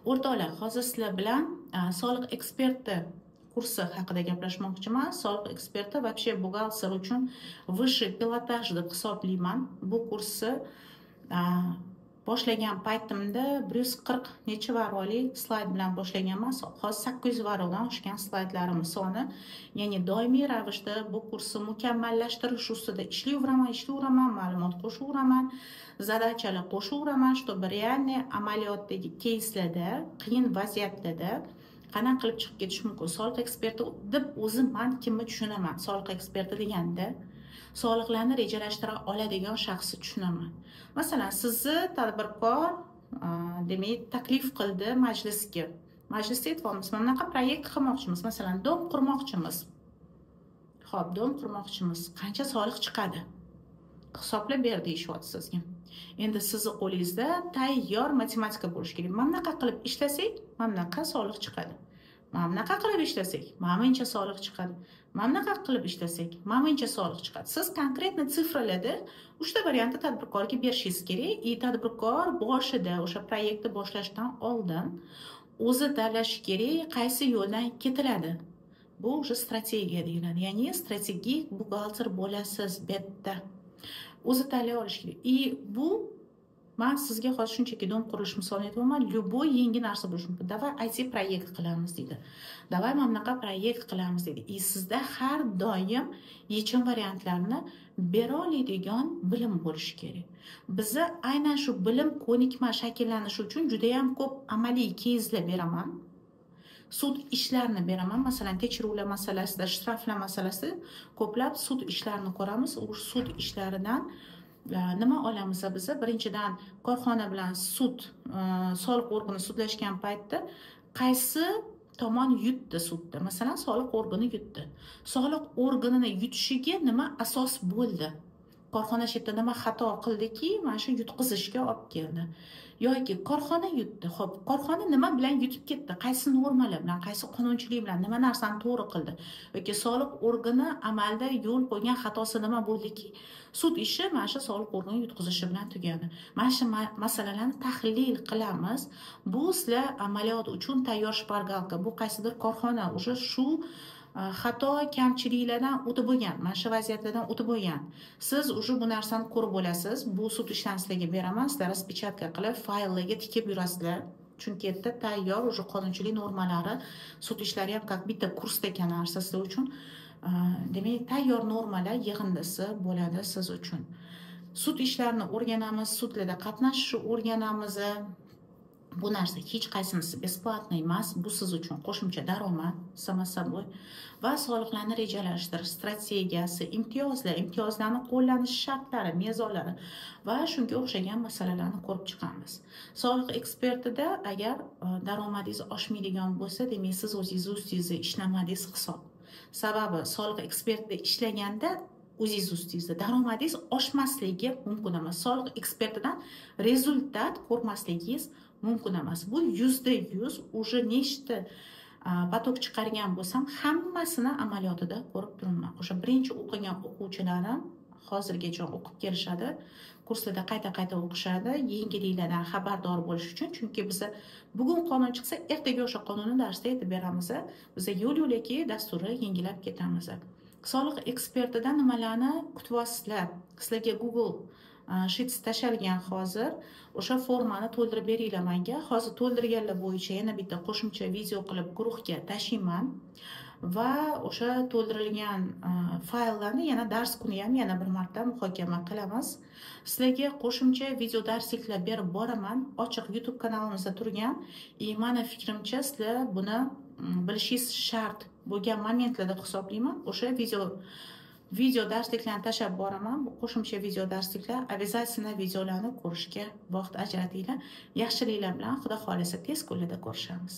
O'rtoqlar, hozir sizlar bilan soliq eksperti kursi haqida gaplashmoqchiman. Soliq eksperti вообще buxgalter uchun высший pilotaj deb hisoblayman. Bu kursni boshlagan paytimda 140 necha varaqli slayd bilan boshlaganman. Hozir 800 varaqdan oshgan slaydlarimiz soni. Ya'ni doimiy ravishda bu kursni mukammallashtirish ustida ishlayveraman, ma'lumot qo'shiveraman, zadachalar qo'shiveraman, чтобы реальный amaliyotdagi keyslarda, qiyin vaziyatlarda qanaqa qilib chiqib ketish mumkin. Soliq eksperti deb o'zim men kimni tushunaman? Soliq eksperti deganda soliqlarni rejalashtira oladigan shaxsni tushunaman. Masalan, sizni tadbirkor demak taklif qildi majlisga. Majlisda aytamiz, mana bunaqa proyekt qilmoqchimiz, masalan, dom qurmoqchimiz. Xo'p, dom qurmoqchimiz. Qancha soliq chiqadi? Hisoblab ber deyishyapti sizga. Endi sizni qo'lingizda tayyor matematika bo'lishi kerak. Mana bunaqa qilib ishlasak, mana bunaqa soliq chiqadi. Mana bunaqa qilib ishlasak, mana buncha soliq chiqadi. Mana bunaqa qilib ishlasak, mana buncha soliq chiqadi. Siz konkretni sifralarda 3 ta variantni tadbirkorga berishingiz kerak. Tadbirkor boshida o'sha proyektni boshlashdan oldin o'zi tanlashi kerak, qaysi yo'ldan ketiladi. Bu o'sha strategiya deyiladi. Ya'ni strategik buxgalter bo'lasiz bu yerda. O'zi tanlay olish kerak. Bu men sizga hozir shunchaki dom qurilish misolini aytyapman. Любой yangi narsa bo'lishi mumkin. Davay IT proyekt qilamiz deydi. Davay mana bunaqa proyekt qilamiz deydi. Sizda har doim yechim variantlarini bera oladigan bilim bo'lishi kerak. Bizni aynan shu bilim ko'nikma shakllanishi uchun juda ham ko'p amaliy keyslar beraman. Sud ishlarini beraman. Masalan, tekshiruvlar masalasida, shtraflar masalasida ko'plab sud ishlarini ko'ramiz. U sud ishlaridan nima olamiz biz? Birinchidan korxona bilan sud, soliq organi sudlashgan paytda qaysi tomon yutdi sudda? Masalan, soliq organi yutdi. Soliq organini yutishiga nima asos bo'ldi? Korxona shu yerda nima xato qildiki, mana shu yutqizishga olib keldi. Yoki korxona yutdi. Xo'p, korxona nima bilan yutib ketdi? Qaysi normalar bilan, qaysi qonunchilik bilan, nima narsani to'g'ri qildi? Yoki soliq organi amalda yo'l qo'ygan xatosi nima bo'ldiki, sud ishi mana shu soliq organi yutqizishi bilan tugadi. Mana shu masalalarni tahlil qilamiz. Bu sizlar amaliyot uchun tayyor shpargalka. Bu qaysidir korxona o'sha shu xato kamchiliklardan o'tib bo'lgan, mana shu vaziyatlardan o'tib bo'lgan. Siz уже bu narsani ko'rib bo'lasiz. Bu sud ishlarini sizlarga beraman, sizlar raspichatka qilib fayllarga tikib yurasizlar. Chunki yerda tayyor уже qonunchilik normalari, sud ishlari ham как bitta kursdagi narsa sizlar uchun. Demak, tayyor normalar yig'indisi bo'ladi siz uchun. Sud ishlarini o'rganamiz, sudlarda qatnashishni o'rganamiz. Bu narsa hech qaysinisi besplatni emas. Bu siz uchun qo'shimcha daromad, samo собой. Va soliqlarni rejalashtirish strategiyasi, imtiyozlarni qo'llanish shartlari, mezonlari va shunga o'xshagan masalalarni ko'rib chiqamiz. Soliq ekspertida agar daromadingiz oshmaydigan bo'lsa, demak siz o'zingiz ustingizda ishlamadingiz hisob. Sababi soliq ekspertida ishlaganda o'zingiz ustingizda daromadingiz oshmasligi mumkin emas. Soliq ekspertidan rezultat ko'rmasligingiz mumkin emas. Bu 100% уже nechta potok chiqargan bo'lsam, hammasini amaliyotida ko'rib turibman. O'sha birinchi o'qigan o'quvchilarim hozirgacha o'qib kelishadi. Kurslarda qayta o'qishadi, yangiliklardan xabardor bo'lish uchun. Chunki biz bugun qonun chiqsa, ertaga o'sha qonunni darsda aytib beramiz. Biz yo'l-yo'laki dasturni yangilab ketamiz. Soliq ekspertidan nimalarni kutyapsizlar? Sizlarga Google Sheets tashalgan hozir. O'sha formani to'ldirib beringlar menga. Hozir to'ldirganlar bo'yicha yana bitta qo'shimcha video qilib guruhga tashlayman va o'sha to'ldirilgan fayllarni yana dars kuni ham yana bir marta muhokama qilamiz. Sizlarga qo'shimcha video darsliklar berib boraman. Ochiq YouTube kanalimizda turgan. Meni fikrimcha sizlar buni bilishingiz shart bo'lgan momentlarda hisoblayman. O'sha video darsliklarni tashlab boraman. Bu qo'shimcha video darsliklar, обязательно videolarni ko'rishga vaqt ajratinglar. Yaxshiliklar bilan, Xudo xolisa tez kunlarda ko'rishamiz.